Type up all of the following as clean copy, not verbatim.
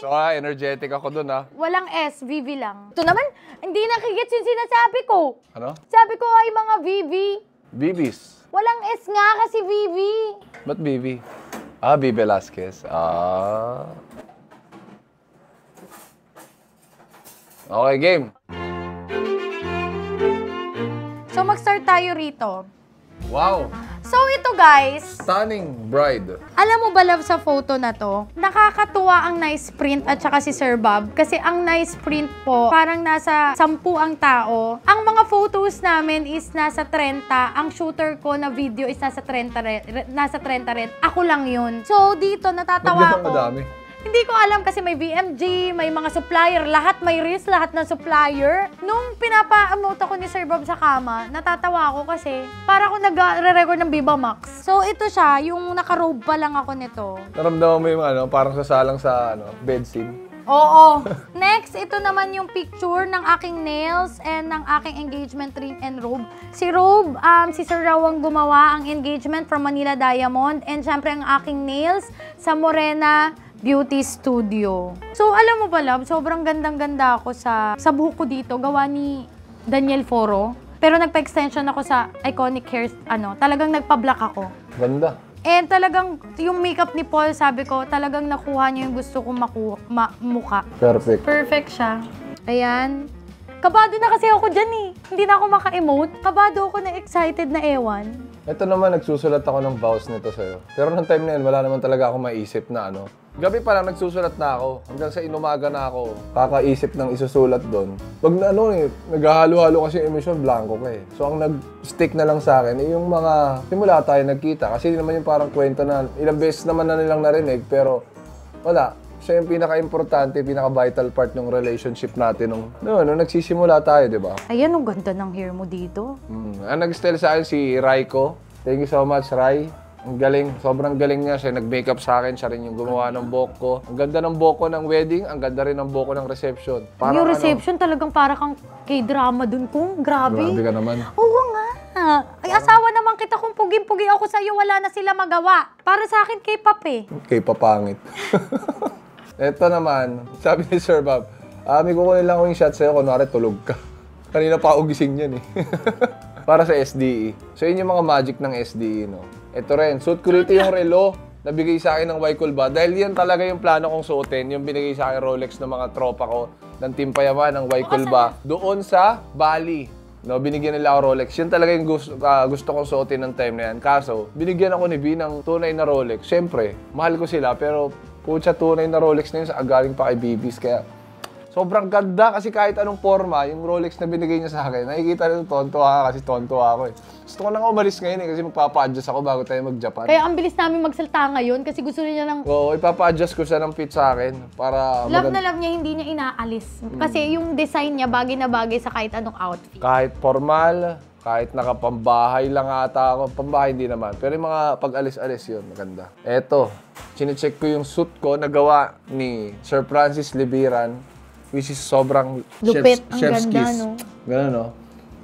So, energetic ako dun, ha? Walang S, VV lang. Ito naman, hindi nakikits yung sinasabi ko. Ano? Sabi ko ay mga VV. Bibis. Walang S nga kasi VV. Ba't Bibi? Ah, B. Velasquez. Ah. Okay, game. So, mag-start tayo rito. Wow. So, ito guys. Stunning bride. Alam mo ba, love, sa photo na to, nakakatuwa ang nice print at saka si Sir Bob. Kasi ang nice print po, parang nasa 10 ang tao. Ang mga photos namin is nasa 30. Ang shooter ko na video is nasa 30 rin. Ako lang yun. So, dito natatawa Ba't ako. madami? Hindi ko alam kasi may BMG, may mga supplier, lahat may risk, lahat ng supplier. Nung pinapa-emote ako ni Sir Bob sa kama, natatawa ako kasi para ako nag-re-record ng Viva Max. So ito siya, yung naka-robe pa lang ako nito. Naramdaman mo yung ano, parang sasalang sa bed scene? Oo. Next, ito naman yung picture ng aking nails and ng aking engagement ring and robe. Si robe, si Sir Raw ang gumawa ang engagement from Manila Diamond. And syempre ang aking nails sa Morena Beauty Studio. So, alam mo ba, love, sobrang gandang-ganda ako sa buhok ko dito. Gawa ni Daniel Foro. Pero nagpa-extension ako sa Iconic Hair, talagang nagpa-black ako. Ganda. And talagang, yung makeup ni Paul, sabi ko, talagang nakuha niya yung gusto kong mukha. Perfect. Perfect siya. Ayan. Kabado na kasi ako dyan eh. Hindi na ako maka-emote. Kabado ako na excited na ewan. Ito naman, nagsusulat ako ng vows nito sa'yo. Pero nung time na yun, wala naman talaga ako maisip na Gabi pa lang nagsusulat na ako. Hanggang sa inumaga na ako, kakaisip ng isusulat doon. Pag naghahalo-halo kasi yung emosyon, blanco ka eh. So ang nag-stick na lang sa akin, yung mga simula tayo nagkita. Kasi naman yung parang kwento na ilang beses naman na nilang narinig, pero wala. Siya yung pinaka-importante, pinaka-vital part ng relationship natin nung nagsisimula tayo, di ba? Ayan, ang ganda ng hair mo dito. Ang nag-style sa akin si Raiko. Thank you so much, Rai. Ang galing, sobrang galing niya. Siya nag-makeup sa akin, siya rin yung gumawa ng buhok ko. Ang ganda ng buhok ko ng wedding, ang ganda rin ng buhok ko ng reception. Parang yung reception talagang para kang K-drama dun kung. Grabe. Grabe ka naman. Oo nga. Ay, asawa naman kita kung puging-pugi ako sa'yo, wala na sila magawa. Para sa akin, K-pop eh. K-papangit. Ito naman, sabi ni Sir Bob, may kukunin lang ako yung shot sa'yo, kunwari tulog ka. Kanina pa ako gising yan eh. Para sa SDE. So yun yung mga magic ng SDE, no? Ito rin, suit ko rito yung relo na bigay sa akin ng Wyculba. Dahil yan talaga yung plano kong suotin, yung binigay sa akin Rolex ng mga tropa ko ng Team Payaman ng Wyculba. Doon sa Bali. No, binigyan nila ako Rolex. Yun talaga yung gusto kong suotin ng time na yan. Kaso, binigyan ako ni B ng tunay na Rolex. Siyempre, mahal ko sila, pero putya tunay na Rolex na yun sa galing pa kay Bibis. Kaya, sobrang ganda kasi kahit anong forma, yung Rolex na binigay niya sa akin, nakikita rin tonto kasi tonto ako eh. Gusto ko nang umalis ngayon eh kasi magpapa-adjust ako bago tayo mag-Japan. Kaya ang bilis namin magsalta ngayon kasi gusto niya ng... Oo, ipapa-adjust ko siya ng fit sa akin para... Love na love niya, hindi niya inaalis. Kasi yung design niya, bagay na bagay sa kahit anong outfit. Kahit formal, kahit nakapambahay lang ata ako. Pambahay hindi naman. Pero yung mga pag-alis-alis yun, maganda. Eto, chinecheck ko yung suit ko na gawa ni Sir Francis Libiran. Which is sobrang lupit, chef's ang ganda, kiss. no? Ganun, no?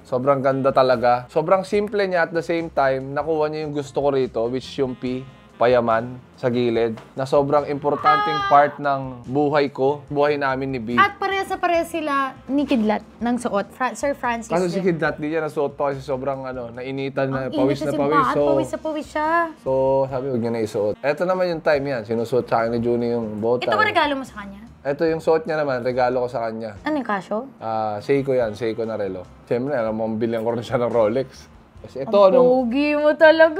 Sobrang ganda talaga. Sobrang simple niya at the same time, nakuha niya yung gusto ko rito, which is yung P, payaman, sa gilid, na sobrang importanteng part ng buhay ko, buhay namin ni B. At parehas sila ni Kidlat ng suot, Sir Francis. Kasi si Kidlat, di niya nasuot pa kasi sobrang nainitan na, pawis na pawis. Pawis na pawis siya. So, sabi, huwag niya na isuot. Eto naman yung time yan, sinusuot sa akin ni Junie yung bow tie. Ito ba regalo mo sa kanya? Ito yung suot niya naman, regalo ko sa kanya. Ano yung kasyo? Seiko yan, Seiko na relo. Siyempre, alam mo, bilhan ko rin siya ng Rolex. Kasi ito, ang pogi mo talaga!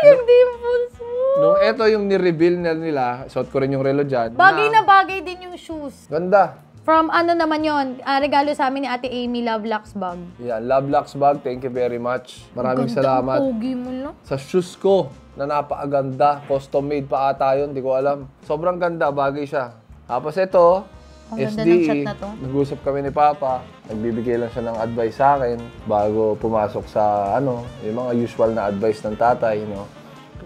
Yung dimples mo! Nung ito yung ni-reveal nila, suot ko rin yung relo dyan. Bagay na bagay din yung shoes. Ganda. From ano naman yon, regalo sa amin ni Ate Amy, Love Lux Bag. Yan, Love Lux Bag, thank you very much. Maraming salamat. Ang pogi mo lang. Sa shoes ko, na napakaganda, custom made pa ata yun, di ko alam. Sobrang ganda, bagay siya. Tapos ito, ang ganda ng SDE, shot na to. nag-usap kami ni Papa, nagbibigay lang siya ng advice sa akin bago pumasok sa yung mga usual na advice ng tatay,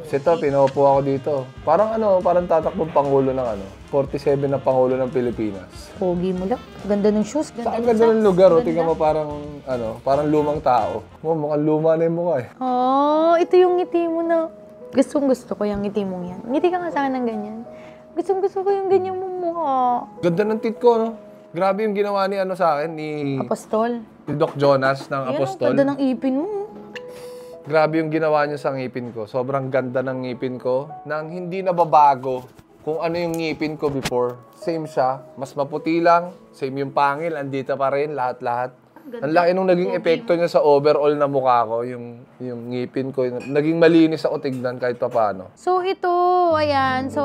Kasi ito, pinupo ako dito. Parang parang tatakbong pangulo ng 47 na pangulo ng Pilipinas. Pogi mo lang. Ganda ng shoes, Sa ganda ng lugar, tingnan mo parang parang lumang tao. Mukhang luma na yung mukha eh. Oh, ito yung ngiti mo na. Gustong gusto ko yung ngiti mong yan. Ngiti ka nga sa akin ng ganyan. Gustong gusto ko yung ganyan mo mukha. Ganda ng tit ko, no? Grabe yung ginawa ni sa akin, ni Apostol. Doc Jonas ng Yan, Apostol. ang ganda ng ipin mo. Grabe yung ginawa niya sa ngipin ko. Sobrang ganda ng ngipin ko nang hindi nababago kung ano yung ngipin ko before. Same siya. Mas maputi lang. Same yung pangil. Andito pa rin. Lahat-lahat. Ang laki nung naging epekto niya sa overall na mukha ko. Yung ngipin ko. Naging malinis ako tignan kahit pa paano. So, ito. Ayan. So,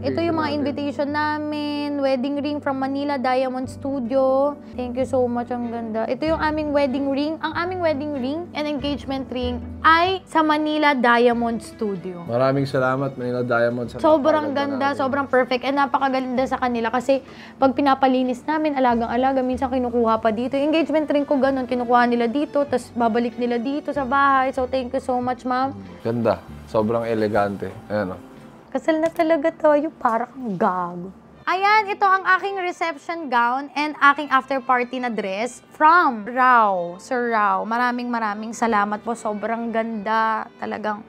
ito yung mga invitation namin. Wedding ring from Manila Diamond Studio. Thank you so much. Ang ganda. Ito yung aming wedding ring. Ang aming wedding ring and engagement ring ay sa Manila Diamond Studio. Maraming salamat, Manila Diamond. Sa Sobrang napakaganda ganda, namin. sobrang perfect, and napakaganda sa kanila kasi pag pinapalinis namin, alagang-alaga, minsan kinukuha pa dito. Yung engagement ring ko ganun, kinukuha nila dito, tapos babalik nila dito sa bahay. So, thank you so much, ma'am. Ganda. Sobrang elegante. Ayan o. Kasal na talaga tayo, para kang gago. Ayan, ito ang aking reception gown and aking after party na dress from Rao, Sir Rao. Maraming salamat po. Sobrang ganda. Talagang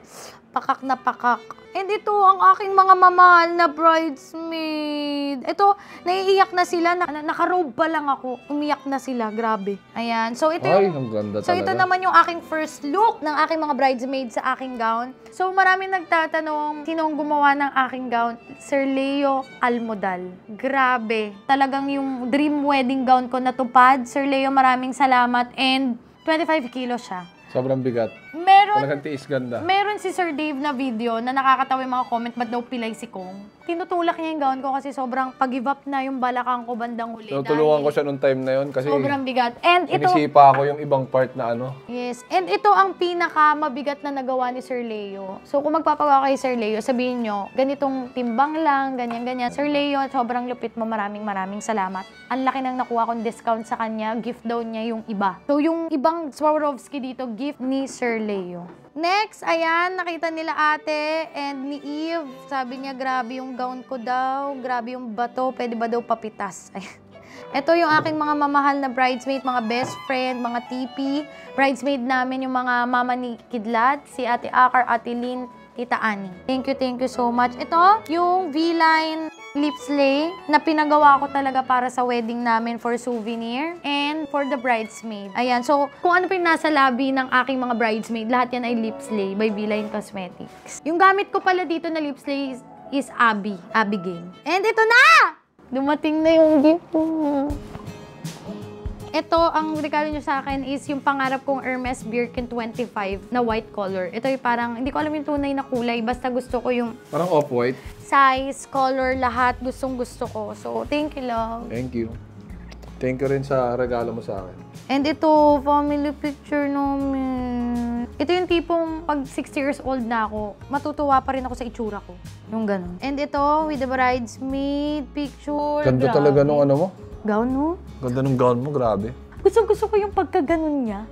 pakak na pakak. And ito ang aking mga mamahal na bridesmaid. Ito, naiiyak na sila. Naka-robe pa lang ako. Umiyak na sila. Grabe. Ayan. So, ito Ay, yung... ang ganda So, talaga. ito naman yung aking first look ng aking mga bridesmaids sa aking gown. So, maraming nagtatanong, sino ang gumawa ng aking gown? Sir Leo Almodal. Grabe. Talagang yung dream wedding gown ko natupad. Sir Leo, maraming salamat. And 25 kilos siya. Sobrang bigat. Meron, Talagang tiis ganda. meron si Sir Dave na video na nakakatawa yung mga comment, ba't daw pilay si Kong? Tinutulak niya yung gown ko kasi sobrang pag-give up na yung balakang ko bandang huli. Tutulungan ko siya nung time na yun kasi Sobrang bigat. And ito, sinisipa ko yung ibang part na ano. yes. And ito ang pinaka mabigat na nagawa ni Sir Leo. So, kung magpapagawa kay Sir Leo, sabihin nyo, ganitong timbang lang, ganyan. Sir Leo, sobrang lupit mo. Maraming salamat. Ang laki nang nakuha kong discount sa kanya. Gift daw niya yung iba. So, yung ibang Swarovski dito, gift ni Sir Leo. Next, ayan, nakita nila ate and ni Eve. Sabi niya, grabe yung gown ko daw. Grabe yung bato. Pwede ba daw papitas? Ayan. Ito yung aking mga mamahal na bridesmaid, mga best friend, mga TP. Bridesmaid namin yung mga mama ni Kidlat, si Ate Akar, Ate Lynn, Tita Annie. Thank you so much. Ito, yung V-line lip slay na pinagawa ko talaga para sa wedding namin for souvenir and for the bridesmaid. Ayan, so kung ano pa yung nasa labi ng aking mga bridesmaid, lahat yan ay lip slay by V-line Cosmetics. Yung gamit ko pala dito na lip slay is Abigail. And ito na! Dumating na yung gift mo. Ito, ang regalo nyo sa akin is yung pangarap kong Hermes Birkin 25 na white color. Ito yung parang, hindi ko alam yung tunay na kulay, basta gusto ko yung Parang off-white. size, color, lahat, gustong gusto ko. So, thank you, love. Thank you. Thank you rin sa regalo mo sa akin. And ito, family picture namin. Ito yung tipong pag 60 years old na ako, matutuwa pa rin ako sa itsura ko. Yung ganun. And ito, with the bridesmaid picture. Ganda Grabe. talaga nung ano mo. Gown mo? Ganda nung gown mo, grabe. Gusto ko yung pagkaganon niya.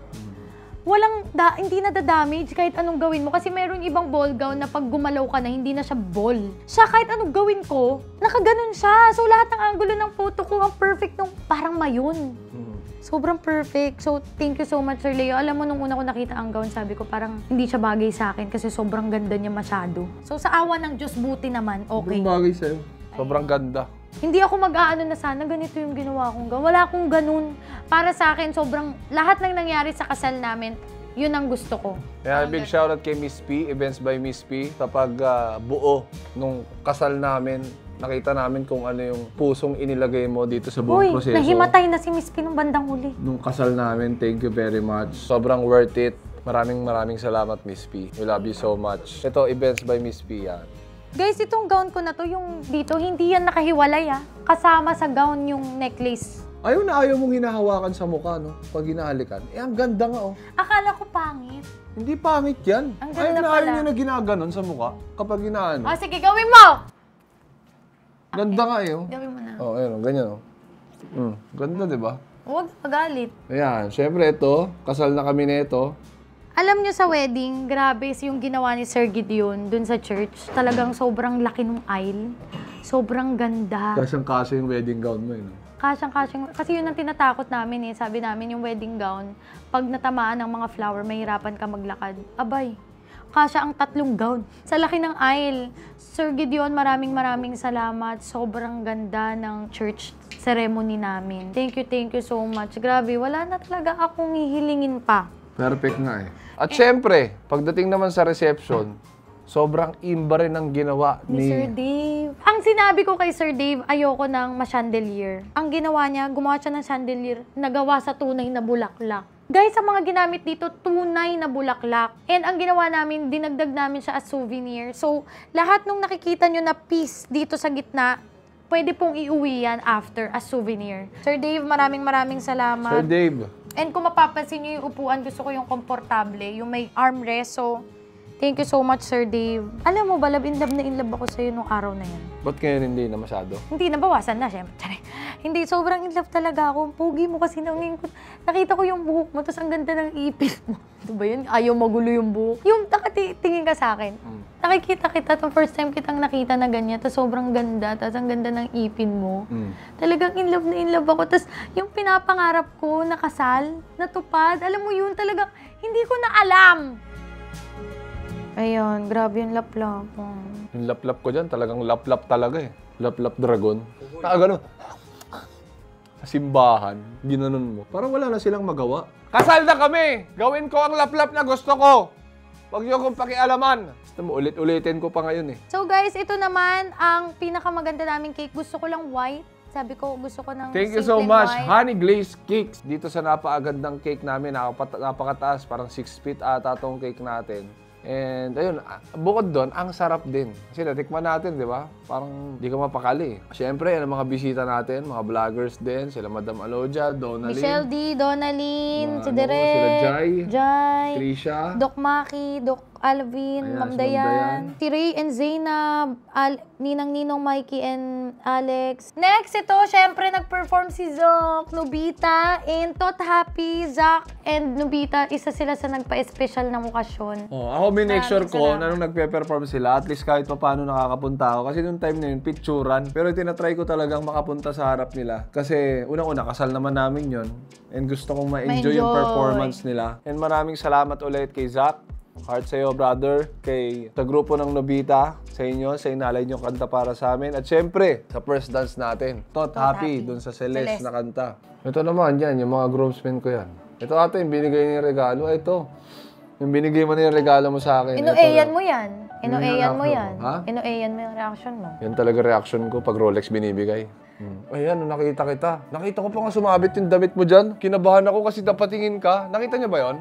Hindi na-damage kahit anong gawin mo. Kasi meron ibang ball gown na pag gumalaw ka na, hindi na siya ball. Siya kahit anong gawin ko, nakaganon siya. So lahat ng angulo ng photo ko, ang perfect nung parang mayon. Sobrang perfect. So thank you so much, Sir Leo. Alam mo, nung una ko nakita ang gown, sabi ko parang hindi siya bagay sa akin kasi sobrang ganda niya masyado. So sa awa ng Diyos, buti naman, okay. Sobrang bagay sa'yo. Sobrang ganda. Hindi ako mag-aano na sana ganito yung ginawa kong gown. Wala akong ganun. Para sa akin, sobrang lahat ng nangyari sa kasal namin, yun ang gusto ko. Kaya big shoutout kay Miss P, Events by Miss P. Kapag buo nung kasal namin, nakita namin kung ano yung pusong inilagay mo dito sa buong proseso. Nahimatay na si Miss P nung bandang huli. Nung kasal namin, thank you very much. Sobrang worth it. Maraming salamat, Miss P. We love you so much. Ito, Events by Miss P yan. Guys, itong gown ko na to, yung dito, hindi yan nakahiwalay Kasama sa gown yung necklace. Ayaw na ayaw mong hinahawakan sa mukha, no? Pag hinahalikan. Ang ganda nga, oh. Akala ko pangit. Hindi pangit yan. Ang Ayaw ganda na pala. ayaw niya na ginaganon sa mukha kapag hinaano. Sige, gawin mo! Ganda nga, eh, oh. Gawin mo na. Oh, ayun, oh. Ganyan, oh. Ganda, di ba? Huwag magalit. Ayan, syempre ito, kasal na kami nito. Alam nyo sa wedding, grabe yung ginawa ni Sir Gideon dun sa church. Talagang sobrang laki ng aisle. Sobrang ganda. Kasyang-kasya yung wedding gown mo, eh, no? Kasyang-kasyang. Kasi yun ang tinatakot namin eh. Sabi namin yung wedding gown, pag natamaan ng mga flower, mahirapan ka maglakad. Abay, kasya ang 3 gown. Sa laki ng aisle. Sir Gideon, maraming salamat. Sobrang ganda ng church ceremony namin. Thank you so much. Grabe, wala na talaga akong hihilingin pa. Perfect nga eh. At syempre, pagdating naman sa reception, sobrang imba rin ang ginawa Ni Sir Dave. Ang sinabi ko kay Sir Dave, ayoko ng ma-chandelier. Ang ginawa niya, gumawa siya ng chandelier na gawa sa tunay na bulaklak. Guys, sa mga ginamit dito, tunay na bulaklak. And ang ginawa namin, dinagdag namin siya as souvenir. So, lahat nung nakikita nyo na piece dito sa gitna, pwede pong iuwi yan after as souvenir. Sir Dave, maraming salamat. Sir Dave. And kung mapapansin nyo yung upuan, gusto ko yung komportable, yung may armrest. So, thank you so much, Sir Dave. Alam mo ba, in love ako sa'yo nung araw na yan. Ba't ngayon hindi na masyado? Hindi, nabawasan na, syempre. Hindi, sobrang in love talaga ako. Pogi mo kasi nakita ko yung buhok mo, tapos ang ganda ng ipin mo. Ito ba yun? Ayaw magulo yung buhok. Yung nakatingin ka sa akin. Nakikita kita, itong first time kitang nakita na ganyan, tapos sobrang ganda, tapos ang ganda ng ipin mo. Talagang in love ako. Tapos yung pinapangarap ko, nakasal, natupad, alam mo yun, talagang hindi ko na alam. Ayun, grabe yung laplap. Yung laplap ko dyan, talagang laplap talaga eh. Laplap dragon. Gano'n. Sa simbahan, ginanon mo. Parang wala na silang magawa. Kasal na kami! Gawin ko ang laplap na gusto ko! Huwag niyo akong pakialaman. Basta mo, ulit-ulitin ko pa ngayon eh. So guys, ito naman ang pinakamaganda naming cake. Gusto ko lang white. Sabi ko, gusto ko ng Thank you so much. white. Honey Glazed Cakes. Dito sa napakagandang cake namin, napakataas. Parang 6 feet ata tong cake natin. And ayun, bukod doon, ang sarap din. Kasi natikman natin, di ba? Parang di ka mapakali. Siyempre, yan ang mga bisita natin, mga vloggers din. Sila Madam Aloja, Donalyn. Michelle D, Donalyn, si Ano, Direk, sila Jai, Jai, Trisha. Doc Maki, Doc Alvin, Ayan, Ma'am si Ma'am Dayan. Dayan, si Ray and Zainab, Ninang Mikey and Alex. Next, ito, syempre, nag-perform si Zoc, Nobita, and Tot Happy, Zac, and Nobita. Isa sila sa nagpa-special ng okasyon. Oh, ako minake sure ko salamat. na nung nagpe-perform sila, at least kahit pa paano nakakapunta ako. Kasi nung time na yun, picturean. Pero tinatry ko talagang makapunta sa harap nila. Kasi unang-una, kasal naman namin yon. And gusto kong ma-enjoy yung performance nila. And maraming salamat ulit kay Zac. Heart sa'yo, brother. Sa grupo ng Nobita, sa inyo, sa inalay nyo kanta para sa amin. At syempre, sa first dance natin, Tot Happy, dun sa Celeste na kanta. Ito naman, yan, yung mga groomsmen ko yan. Ito ata yung binigay niya regalo. Ito, yung binigay mo na yung regalo mo sa akin. Inueyan mo yan. Inueyan mo reaction yan. mo, ha? Inueyan mo yung reaction mo. Yan talaga reaction ko pag Rolex binibigay. Ayan, nakita kita. Nakita ko pa nga sumabit yung damit mo dyan. Kinabahan ako kasi napatingin ka. Nakita niya ba yon?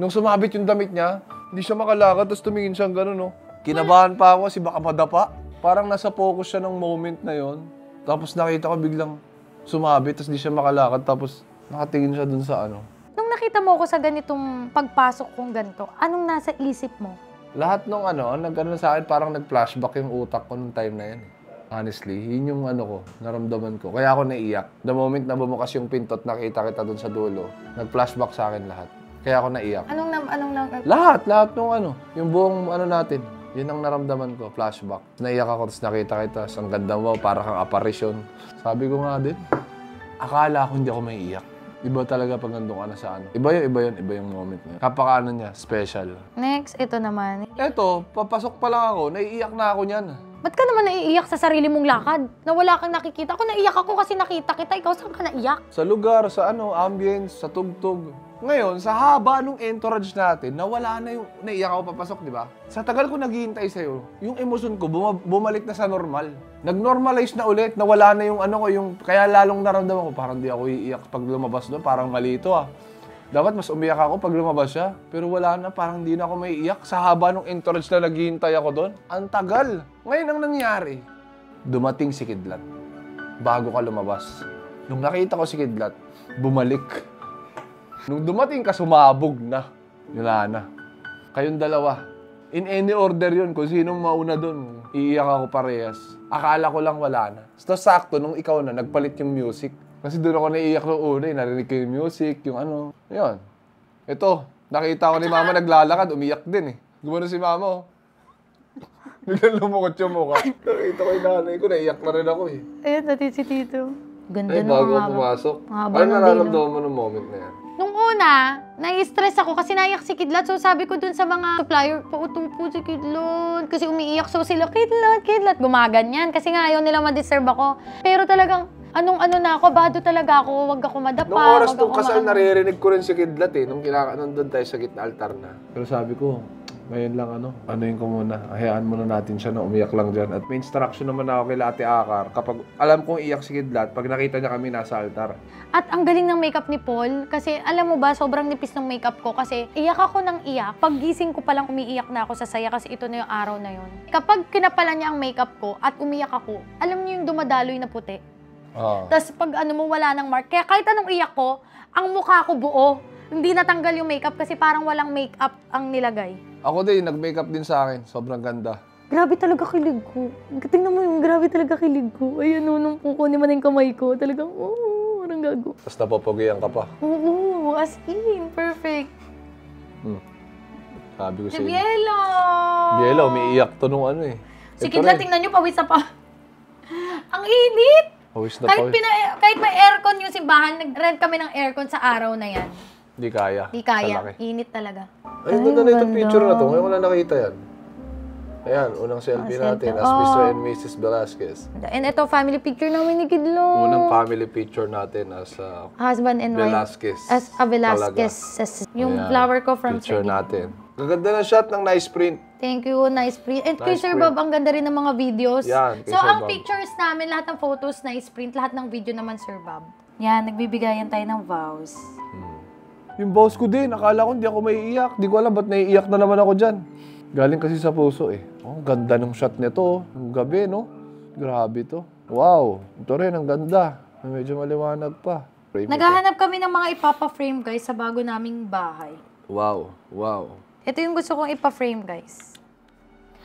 Nung sumabit yung damit niya, hindi siya makalakad, tapos tumingin siyang gano'n, no? Kinabahan pa ako kasi baka madapa. Parang nasa focus siya ng moment na yon. Tapos nakita ko biglang sumabit, tapos hindi siya makalakad, tapos nakatingin siya dun sa ano. Nung nakita mo ako sa ganitong pagpasok kong ganito, anong nasa isip mo? Lahat nung nag-ano sa akin, parang nag-flashback yung utak ko nung time na yan. Honestly, yun yung naramdaman ko. Kaya ako naiyak. The moment na bumukas yung pintot, nakita kita dun sa dulo, nag-flashback sa akin lahat. Kaya ako naiyak. Lahat nung yung buong natin. Yun ang naramdaman ko, flashback. Naiyak ako, tapos nakita kita, ang ganda mo, para kang apparition. Sabi ko nga din, akala ko hindi ako maiiyak. Iba talaga pag nandun ka na sa Iba yung moment niya. Kapaka niya, special. Next, ito naman. Eto, papasok pa lang ako, naiiyak na ako niyan. Ba't ka naman naiiyak sa sarili mong lakad? Na wala kang nakikita? Ako naiiyak ako kasi nakita kita. Ikaw, saan ka naiyak? Sa lugar, sa ambience, sa tugtog. Ngayon, sa haba nung entourage natin, nawala na yung naiyak ako papasok, di ba? Sa tagal ko naghihintay sa'yo, yung emosyon ko bumalik na sa normal. Nag-normalize na ulit, nawala na yung kaya lalong naramdaman ko, parang di ako iiyak pag lumabas doon, parang mali ito Dapat mas umiyak ako pag lumabas siya, pero wala na, parang di na ako maiiyak. Sa haba nung entourage na naghihintay ako doon, ang tagal. Ngayon ang nangyari, dumating si Kidlat bago ka lumabas. Nung nakita ko si Kidlat, bumalik. Nung dumating ka, sumabog na. Wala na. Kayong dalawa. In any order yun, kung sinong mauna doon, iiyak ako parehas. Akala ko lang wala na. So, sakto, nung ikaw na, nagpalit yung music. Kasi doon ako naiiyak nung una, narinig ko yung music, yung Yun. Ito, nakita ko ni Mama naglalakad, umiyak din Gumano si Mama, Biglang lumukot yung mukha. Nakita ko yung nanay ko, naiiyak na rin ako Ayun, natin si Tito. Ganda Ay, nung bago haba. pumasok. Haba Ano ng nararamdaman mo nung moment na yan? Nung una, nai-stress ako kasi naiyak si Kidlat. So sabi ko dun sa mga supplier, pauto po si Kidlat. Kasi umiiyak. So sila, Kidlat, gumaganyan. Kasi nga ayaw nila ma-disturb ako. Pero talagang, anong-ano na ako, bado talaga ako. Wag ako madapa. Nung oras wag nung ako kasal, maano. naririnig ko rin si Kidlat eh. Nung nandun tayo sa gitna altar na. Pero sabi ko, ngayon lang anuhin ko muna. Hayaan muna natin siya na umiyak lang dyan. At may instruction naman ako kay Ate Akar. Kapag alam kong iyak si Kidlat, pag nakita niya kami nasa altar. At ang galing ng makeup ni Paul. Kasi alam mo ba, sobrang nipis ng makeup ko. Kasi iyak ako ng iyak. Pag gising ko palang umiiyak na ako sa saya kasi ito na yung araw na yun. Kapag kinapalan niya ang makeup ko at umiyak ako, alam niyo yung dumadaloy na puti. Tapos pag mo wala ng mark. Kaya kahit anong iyak ko, ang mukha ko buo. Hindi natanggal yung makeup kasi parang walang makeup ang nilagay. Ako din, nag-makeup din sa akin. Sobrang ganda. Grabe talaga kilig ko. Tingnan mo yung grabe talaga kilig ko. Ayan nung kukunin mo na yung kamay ko. Talagang, parang gago. Tapos napapagiyan ka pa. Oo, as in. Perfect. Sabi ko Si sa'yo. Bielo! Biela, umiiyak to nung ano eh. Si Ito Kidlat, rin. tingnan nyo, pawis na pa. Ang init! Pawis na Kahit, pawis. kahit may aircon yung simbahan, nag-rent kami ng aircon sa araw na yan. Hindi kaya. Di Sa kaya. laki. Init talaga. Ay, ganda na itong picture na to. Ngayon wala nakita yan. Ayan, unang selfie natin as Mr. and Mrs. Velasquez. And ito, family picture namin ni Kidlo. Unang family picture natin as Husband and wife. Velasquez. As a Velasquez. Yung Ayan, flower ko from picture Sir natin. Gaganda ng shot ng nice print. Thank you, nice print. And kay Nice Sir print. Bob, ang ganda rin ng mga videos. Yan, kay So, Sir ang Bob. pictures namin, lahat ng photos, nice print. Lahat ng video naman, Sir Bob. Yan, nagbibigayan tayo ng vows. Yung boss ko din, akala ko hindi ako maiiyak. Di ko alam ba't naiiyak na naman ako dyan. Galing kasi sa puso eh. Oh, ganda ng shot nito. Ang gabi, no? Grabe to. Wow, ito rin, ang ganda. Medyo maliwanag pa. Frame ito. Naghahanap kami ng mga ipapa-frame, guys, sa bago naming bahay. Wow, wow. Ito yung gusto kong ipa-frame, guys.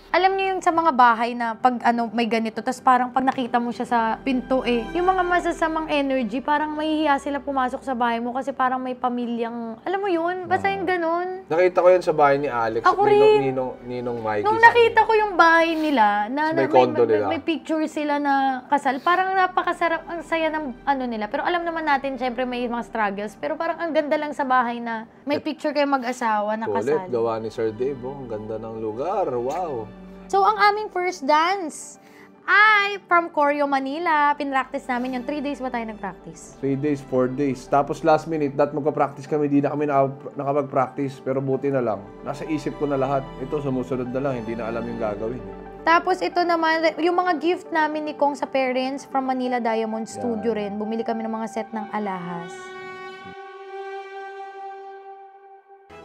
Alam niyo yung sa mga bahay na pag may ganito, tapos parang pag nakita mo siya sa pinto yung mga masasamang energy, parang mahihiya sila pumasok sa bahay mo kasi parang may pamilyang, alam mo yun? Basta yung ganun. Nakita ko yan sa bahay ni Alex. Ako rin. Ninong Mikey. Nung nakita ko yung bahay nila, na May condo nila. may picture sila na kasal, parang napakasarap, ang saya ng nila. Pero alam naman natin, syempre may mga struggles, pero parang ang ganda lang sa bahay na may picture kayo mag-asawa na Kulit, kasal. gawa ni Sir Dave. Oh, ang ganda ng lugar. Wow. So, ang aming first dance ay from Coreo, Manila. Pinractice namin yung 3 days ba tayo nag-practice? 3 days, 4 days. Tapos last minute, magpa-practice kami. Di na kami nakapag-practice. Pero buti na lang. Nasa isip ko na lahat. Ito, sumusunod na lang. Hindi na alam yung gagawin. Tapos ito naman, yung mga gift namin ni Kong sa parents from Manila Diamond Studio rin. Bumili kami ng mga set ng alahas.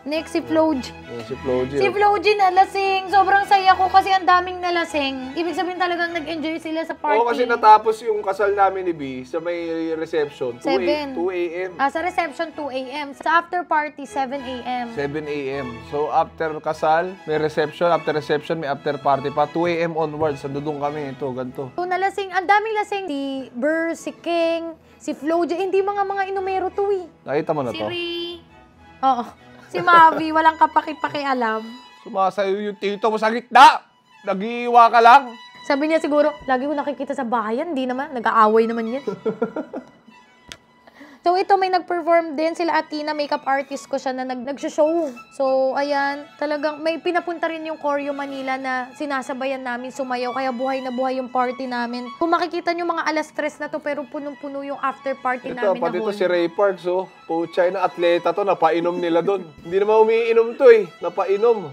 Next, si Floji. Si Floji. Si Floji nalasing. Sobrang saya ko kasi ang daming nalasing. Ibig sabihin talagang nag-enjoy sila sa party. Oo, kasi natapos yung kasal namin ni B sa may reception. 2 a.m. Sa reception, 2 a.m. Sa after party, 7 a.m. 7 a.m. So, after kasal, may reception. After reception, may after party pa. 2 a.m. onwards. Nandun kami. Ito, ganito. So, nalasing. Ang daming lasing. Si Burr, si King, si Floji. Hindi mga inumero to eh. Nakita mo na Si to? Ray. Oo. Si Mavi, walang kapaki-pakialam. Sumasayo yung tito mo sa gitna. Nag-iiwa ka lang. Sabi niya siguro, lagi ko nakikita sa bahayan. Hindi naman. Nag-aaway naman yan. So, ito may nag-perform din. Sila Atina, makeup artist ko siya na nag-show. So, ayan. Talagang may pinapunta rin yung Coreo Manila na sinasabayan namin sumayaw. Kaya buhay na buhay yung party namin. Kung makikita nyo mga alas 3 na to, pero punong-puno yung after party Ito, namin na pati to hall. si Ray Parks, oh. Puchay na atleta to, napainom nila doon. Hindi naman umiinom to eh, napainom.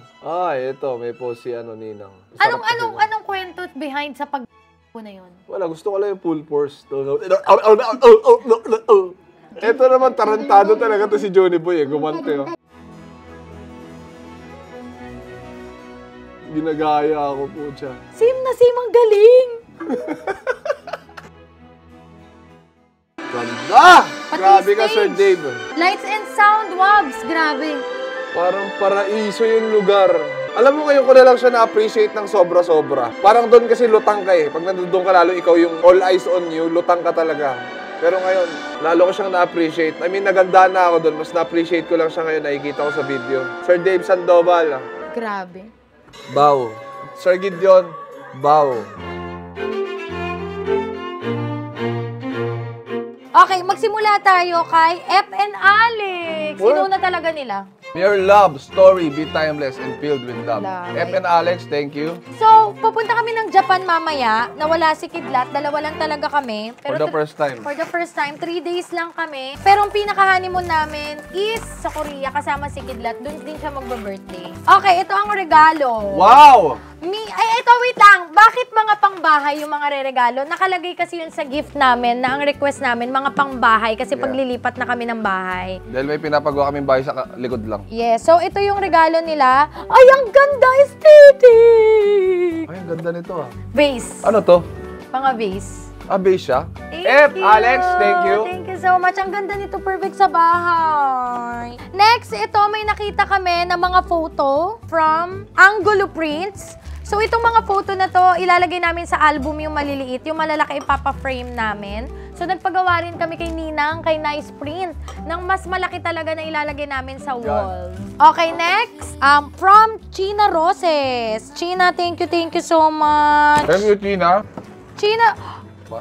Ito, may post si Ninang. Sarap kasi nun. Anong kwento behind sa pag na yun? Wala, gusto ko lang yung full force. Ito naman, tarantado talaga to si Johnny Boy gumante oh. Ginagaya ako po siya. Sim na sim, ang galing! Ganda! Pati Grabe ka, stage. Sir Dave. Lights and sound, wabs! Grabe! Parang paraiso yung lugar. Alam mo ngayon ko na lang siya na-appreciate ng sobra-sobra. Parang doon kasi lutang ka eh. Pag nandun ka lalo, ikaw yung all eyes on you, lutang ka talaga. Pero ngayon, lalo ko siyang na-appreciate. I mean, naganda na ako doon. Mas na-appreciate ko lang siya ngayon. Nakikita ko sa video. Sir Dave Sandoval. Grabe. Bow. Sir Gideon. Bow. Okay, magsimula tayo kay F and Alex. Sino na talaga nila? Your love story be timeless and filled with love. Love. F and Alex, thank you. So, pupunta kami ng Japan mamaya. Nawala si Kidlat. Dalawa lang talaga kami. For the first time. For the first time, 3 days lang kami. Pero ang pinaka-honeymoon namin is sa Korea kasama si Kidlat. Doon din siya magbe-birthday. Okay, ito ang regalo. Wow! Ito, wait lang. Bakit mga pangbahay yung mga re-regalo? Nakalagay kasi yun sa gift namin na ang request namin, mga pangbahay. Kasi paglilipat na kami ng bahay. Dahil may pinapagawa kaming bahay sa likod lang. Yes. So, ito yung regalo nila. Ay, ang ganda! Aesthetic! Ay, ang ganda nito ah. Vase. Ano to? Mga vase. Base siya? Thank F, you. Alex, thank you. Thank you so much. Ang ganda nito. Perfect sa bahay. Next, ito may nakita kami na mga photo from Angulo Prints. So, itong mga photo na to, ilalagay namin sa album yung maliliit. Yung malalaki ipapa-frame namin. So, nagpagawa rin kami kay Ninang, kay Nice Print, ng mas malaki talaga na ilalagay namin sa wall. Okay, next. From China Roses. China, thank you so much. Thank you, Tina. China,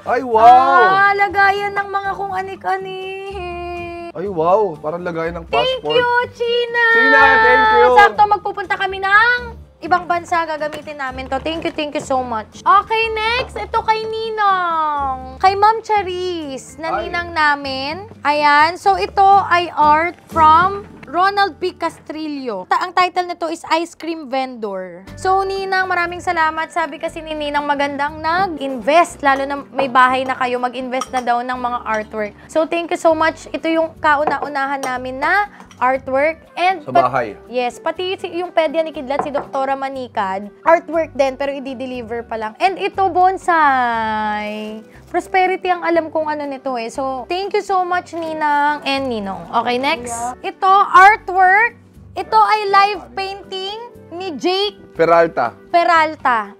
Ay, wow! lagayan ng mga kung anik-anik. Ay, wow! Parang lagayan ng passport. Thank you, China! China, thank you! Sakto, magpupunta kami ng ibang bansa. Gagamitin namin to. Thank you so much. Okay, next. Ito kay Ninang. Kay Ma'am Charis, na ninang namin. Ayan. So, ito ay art from Ronald P. Castrillo. Ang title nito is Ice Cream Vendor. So, Ninang, maraming salamat. Sabi kasi ni Ninang magandang nag-invest. Lalo na may bahay na kayo, mag-invest na daw ng mga artwork. So, thank you so much. Ito yung kauna-unahan namin na artwork. And Sa bahay. Yes, pati yung pedya ni Kidlat, si Doktora Manikad. Artwork din, pero i-deliver pa lang. And ito, bonsai. Prosperity ang alam kong ano nito eh. So, thank you so much, Ninang and Ninong. Okay, next. Ito, artwork. Ito ay live painting ni Jake Peralta.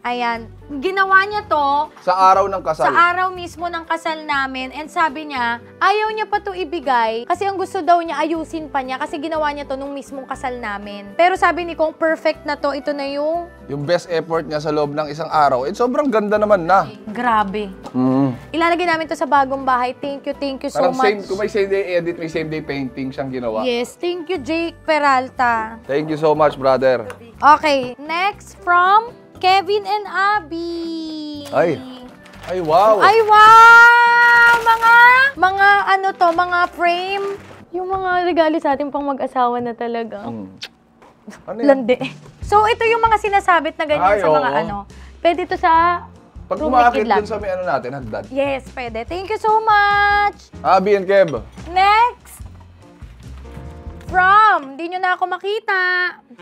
Ayan. Ginawa niya to Sa araw ng kasal. sa araw mismo ng kasal namin. And sabi niya, ayaw niya pa to ibigay kasi ang gusto daw niya, ayusin pa niya kasi ginawa niya to nung mismong kasal namin. Pero sabi ni Kong, perfect na to. Ito na yung Yung best effort niya sa loob ng isang araw. Sobrang ganda naman na. grabe. Ilalagay namin to sa bagong bahay. Thank you so Parang much. kung may same day edit, may same day painting siyang ginawa. Yes, thank you, Jake Peralta. Thank you so much, brother. Okay, next from Kevin and Abby. Ay, wow. Ay, wow! Mga ano to, mga frame. Yung mga regalo sa atin pang mag-asawa na talaga. Ano yan? Landi. So, ito yung mga sinasabit na ganyan Ay, sa mga oo. ano. Pwede ito sa Pag room ni kumakit Kidlat. dun sa may ano natin, hagdan. Yes, pwede. Thank you so much! Abby and Kev. Next! From, di nyo na ako makita,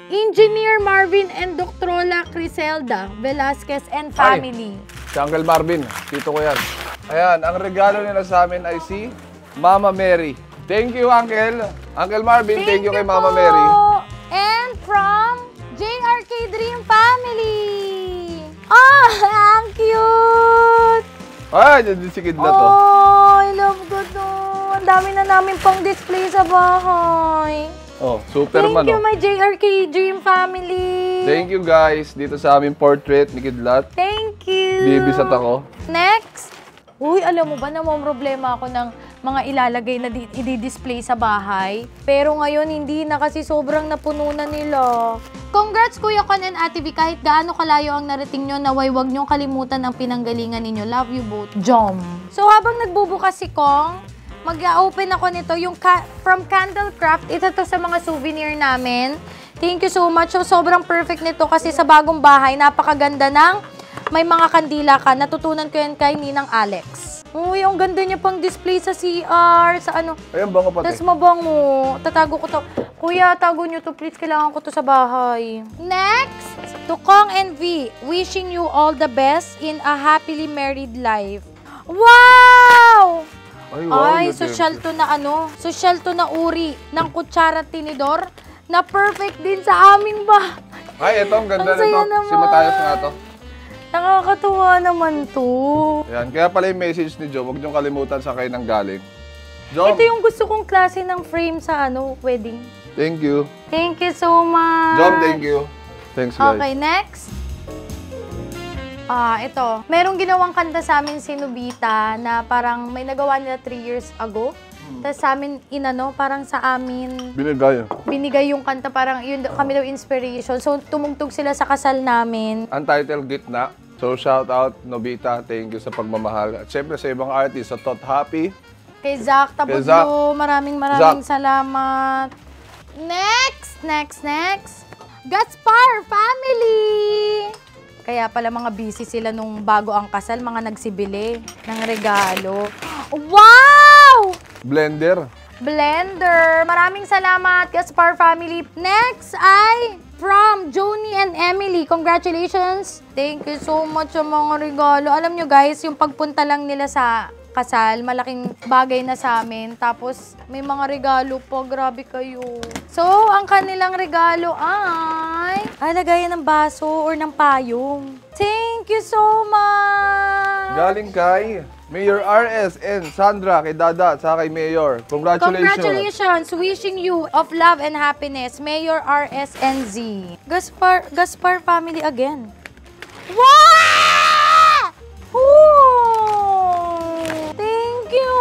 Engineer Marvin and Doctrola Criselda Velasquez and family. Si Uncle Marvin, tito ko yan. Ayan, ang regalo nila sa amin ay si Mama Mary. Thank you, Uncle. Uncle Marvin, thank you kay Mama po. Mary. And from JRK Dream Family. Oh, ang cute! Ay, dyan si Kidlat to. Oh, I love ko to. Ang dami na namin pang display sa bahay. Oh, Superman. Thank you, my JRK Dream Family. Thank you, guys. Dito sa aming portrait ni Kidlat. Thank you. Bibisat ako. Next. Uy, alam mo ba na may problema ako ng mga ilalagay na i-display sa bahay? Pero ngayon, hindi na kasi sobrang napuno na nila. Congrats, Kuya Con and Ate V. Kahit gaano kalayo ang narating nyo, naway wag nyong kalimutan ang pinanggalingan ninyo. Love you both. Jom. So, habang nagbubukas si Kong, mag-open ako nito. Yung from Candlecraft, ito to sa mga souvenir namin. Thank you so much. So, sobrang perfect nito kasi sa bagong bahay, napakaganda ng may mga kandila ka. Natutunan ko yan kay Ninang Alex. Uy, ang ganda niya pang display sa CR, sa ano. Ayun, bango pati. Tapos mabango. Tatago ko to. Kuya, tago niyo to please. Kailangan ko to sa bahay. Next, to Kong and V. Wishing you all the best in a happily married life. Wow! Ay, wow. Ay, social to na ano. Social to na uri ng kutsara at tinidor na perfect din sa aming bahay. Ay, ito, ang ganda Ang saya nito. naman. Si Matayos nga to. Nakakatuwa naman to. Yan, kaya pala yung message ni Joe, huwag niyong kalimutan sa kayo nang galing. Joe, Ito yung gusto kong klase ng frame sa ano, wedding. thank you. Thank you so much. Joe, thank you. Thanks, guys. Okay, next. Ito. Merong ginawang kanta sa amin si Nobita na parang may nagawa nila 3 years ago. Tapos sa amin, parang sa amin, binigay yung kanta, parang yun kami daw inspiration. So, tumugtog sila sa kasal namin. Untitled Gitna. So, shout out, Nobita. Thank you sa pagmamahal. At syempre sa ibang artist, sa Tot Happy. Kay Zach Tabudlo, maraming salamat. Next. Gaspar Family! Kaya pala mga busy sila nung bago ang kasal, mga nagsibili ng regalo. Wow! Blender. Maraming salamat, Gaspar Family. Next ay from Joni and Emily. Congratulations. Thank you so much sa mga regalo. Alam nyo guys, yung pagpunta lang nila sa kasal, malaking bagay na sa amin. Tapos, may mga regalo po. Grabe kayo. So, ang kanilang regalo ay lagayan ng baso or ng payong. Thank you so much! Galing kay Mayor RS and Sandra, kay Dada, sa kay Mayor. Congratulations! Congratulations! Wishing you of love and happiness, Mayor RS and Z. Gaspar Family again. Wow! Ooh! Thank you!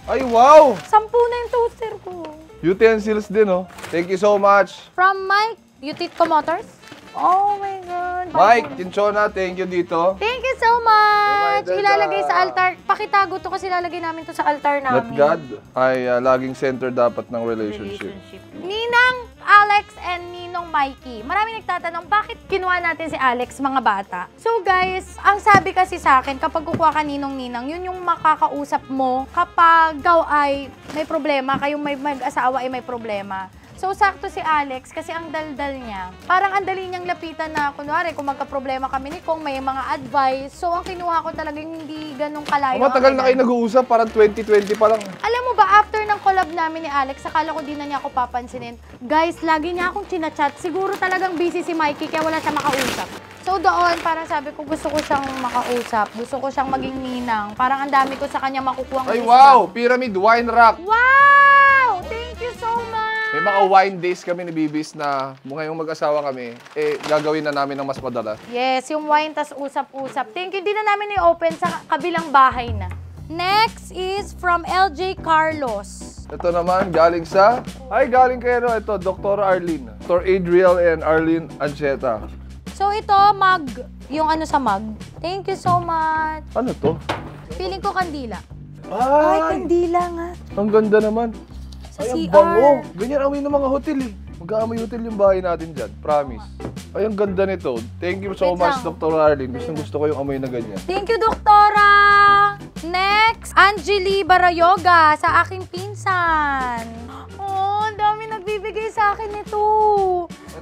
Ay, wow! 10 na yung toaster ko. Utensils din, oh. Thank you so much. From Mike, Utitco Motors. Oh my God. Mike, Tinchona, thank you dito. Thank you so much. Reminder Ilalagay na- sa altar. Pakitago to kasi ilalagay namin to sa altar Let namin. God ay laging center dapat ng relationship. Ninang Alex and Ninong Mikey. Maraming nagtatanong, bakit kinuha natin si Alex, mga bata? So guys, ang sabi kasi sa akin, kapag kukuha ka ninong-ninang, yun yung makakausap mo kapag ikaw ay may problema, kayong may mag-asawa ay may problema. So, sakto si Alex kasi ang daldal niya. Parang ang dali niyang lapitan na, kunwari, kung magka-problema kami ni Kong, may mga advice. So, ang kinuha ko talagang hindi ganun kalayo. Matagal na kayo nag-uusap, parang 2020 pa lang. Alam mo ba, after ng collab namin ni Alex, akala ko di na niya ako papansinin. Guys, lagi niya akong chinachat. Siguro talagang busy si Mikey, kaya wala siya makausap. So doon, parang sabi ko, gusto ko siyang makausap. Gusto ko siyang maging ninang. Parang ang dami ko sa kanya makukuha. Ay, wow! Pyramid Wine Rack. Wow! Thank you so much! May mga wine days kami ni Bibis na ngayong mag-asawa kami, gagawin na namin ng mas madalas. Yes, yung wine tas usap-usap. Thank you, di na namin i-open sa kabilang bahay na. Next is from LJ Carlos. Ito naman, galing kay ito, Dr. Arlene. Dr. Adriel and Arlene Ancheta. So ito, mug. Yung sa mug. Thank you so much. Ano to? Feeling ko kandila. Ay, kandila nga. ang ganda naman. Sa Ay, ang CR. bango. Ganyan amoy ng mga hotel eh. Mag-aamoy hotel yung bahay natin dyan. Promise. Ay, ang ganda nito. Thank you so Wait much, lang. Dr. Arlene. Gusto ko yung amoy na ganyan. Thank you, Doktora! Next, Angeli Barayoga sa aking pinsan. Oh, ang dami nagbibigay sa akin nito.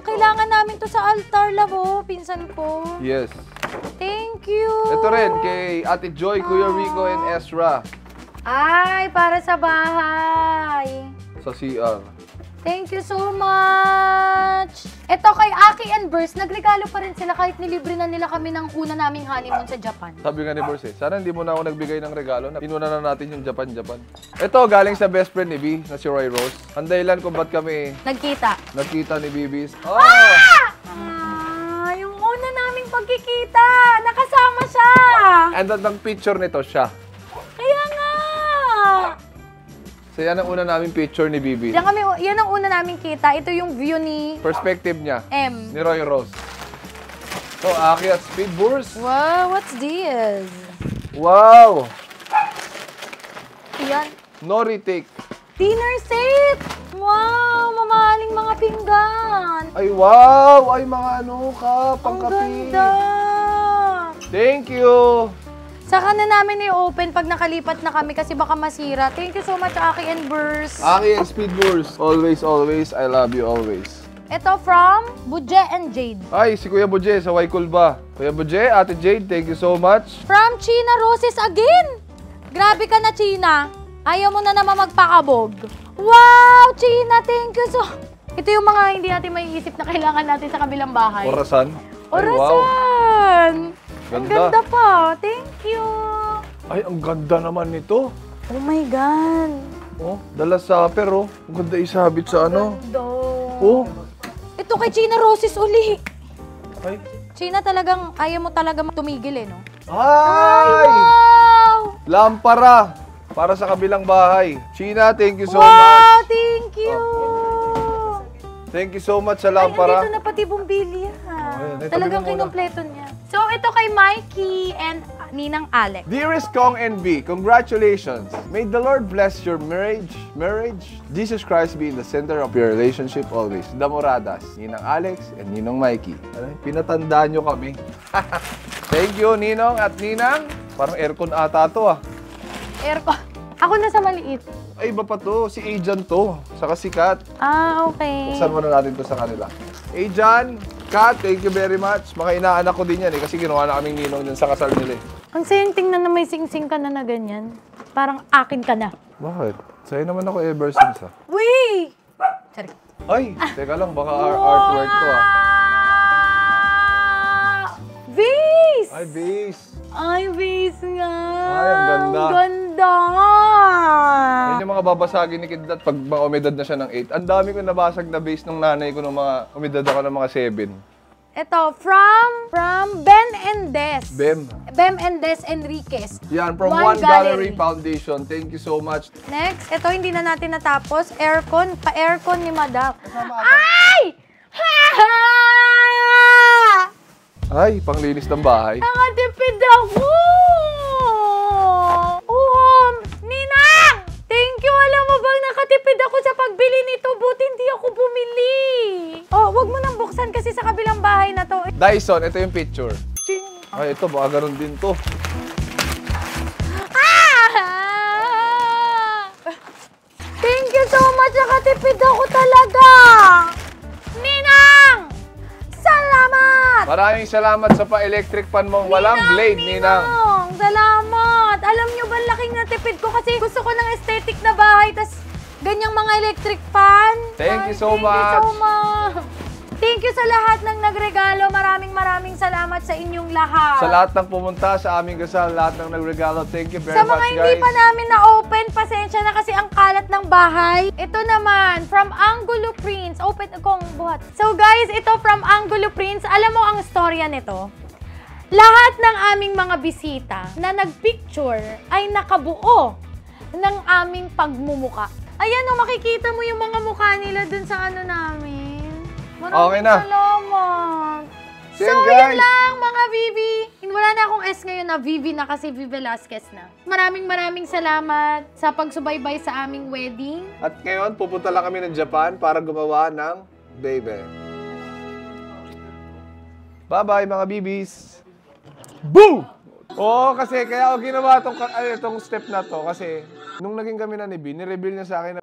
Kailangan namin to sa altar, labo, pinsan ko. Yes. Thank you. Ito rin, kay Ate Joy, Kuya Rico, and Ezra Ay, para sa bahay. sa CR. Thank you so much! Ito kay Aki and Burst, nagregalo pa rin sila kahit nilibre na nila kami ng una naming honeymoon sa Japan. Sabi nga ni Borse, sana hindi mo na ako nagbigay ng regalo. Inuna na natin yung Japan. Ito, galing sa best friend ni B, na si Roy Rose. Ang dahilan kung ba't kami nagkita ni Bibis. Oh! Yung una naming pagkikita! Nakasama siya! And ang picture nito siya. Kaya nga! So yan ang una naming picture ni Bibis. Yan ang una naming kita. Ito yung view ni Perspective niya. M. Ni Roy Rose. So, Aki at Speed Burst. Wow, what's this? Wow! Yan. No retake. Dinner set! Wow, mamahaling mga pinggan. Ay, wow! Ay, mga Ang pangkapi. ganda! Thank you! Saka na namin i-open pag nakalipat na kami kasi baka masira. Thank you so much, Aki and Burst. Aki and Speed Burst. Always, always, I love you always. Ito from Budje and Jade. Ay, si Kuya Budje sa Waikulba. Kuya Budje, Ate Jade, thank you so much. From China Roses again! Grabe ka na, China. Ayaw mo na naman magpakabog. Wow, China, thank you so... Ito yung mga hindi natin maiisip na kailangan natin sa kabilang bahay. Orasan. Ay, wow. Orasan! Ang Ganda. ganda pa. Thank you. Ay, ang ganda naman nito. Oh my God. Oh, dala supper, oh. Ang ganda isabit sa ano. Ganda. Oh. Ito kay China Roses uli. Ay, China, talagang ayaw mo talaga tumigil eh, no? Ay! Wow! Lampara! Para sa kabilang bahay. China, thank you so Wow! much. Thank you! Thank you so much sa Ay, lampara. andito na pati bumbilya. Ayan, ito, Talagang bigyan mo na. kinumpleto niya. So, ito kay Mikey and Ninang Alex. Dearest Kong and B, congratulations. May the Lord bless your marriage. Jesus Christ be in the center of your relationship always. Damoradas, Ninang Alex and Ninong Mikey. Ano, pinatandaan nyo kami. Thank you, Ninong at Ninang. Parang aircon ata to ah. Aircon. Ako na sa maliit. Ay, iba pa to. Si Ajan to. Saka si Kat. Ah, okay. Buksan muna natin to sa kanila. Ajan, Kat, thank you very much. Mga inaanak ko din yan eh. Kasi ginawa na kaming ninong dyan sa kasal nila eh. Ang sayang tingnan na may sing-sing ka na ganyan. Parang akin ka na. Bakit? Sa'yo naman ako ever since ah. Uy! Sorry. Ay, teka lang. Baka artwork to ah. Vase! Ay, base. Ay, vase nga. Ay, ang ganda. Ang ganda. Yan yung mga babasagin ni Kidlat pag mga umedad na siya ng 8. Ang dami ko nabasag na base ng nanay ko nung mga umedad ako ng mga 7. Ito, from Ben and Des. Bem. Bem and Des Enriquez. Yan, from One One Gallery Gallery. Foundation. Thank you so much. Next, ito hindi na natin natapos. Aircon, pa-aircon ni Madam. Ay! Ha! Ay, panglinis ng bahay. Nakatipid ako! Oo! Ninang! Thank you! Alam mo bang nakatipid ako sa pagbili nito? Buti hindi ako bumili. Oh, wag mo nang buksan kasi sa kabilang bahay na to. Dyson, ito yung picture. Ching! Ay, ito, baka ganun din to. Ah! Thank you so much! Nakatipid ako talaga! Ninang! Salamat! Maraming salamat sa pa-electric fan mong walang blade, Ninang. Salamat! Alam nyo ba, laking natipid ko kasi gusto ko ng aesthetic na bahay, tas ganyang mga electric fan. Thank you so Thank much. you so much. Thank you sa lahat ng nagregalo. Maraming salamat sa inyong lahat. Sa lahat ng pumunta sa aming gasal, lahat ng nagregalo, thank you very Sa much, mga guys. hindi pa namin na-open, pasensya na kasi ang kalat ng bahay. Ito naman, from Angulo Prints. Open kong buhat. So guys, ito from Angulo Prints. Alam mo ang storya nito? Lahat ng aming mga bisita na nagpicture ay nakabuo ng aming pagmumuka. Ayan o, makikita mo yung mga mukha nila dun sa ano namin. Okay na. Salamat. So, So, guys. yun lang mga Vivi. Wala na akong S ngayon na Vivi na kasi Vivi Velasquez na. Maraming salamat sa pagsubaybay sa aming wedding. At ngayon, pupunta lang kami ng Japan para gumawa ng baby. Bye-bye, mga bibis. Boom! Oo, kasi kaya ako ginawa itong step na to kasi nung naging kami na ni B, nireveal niya sa akin na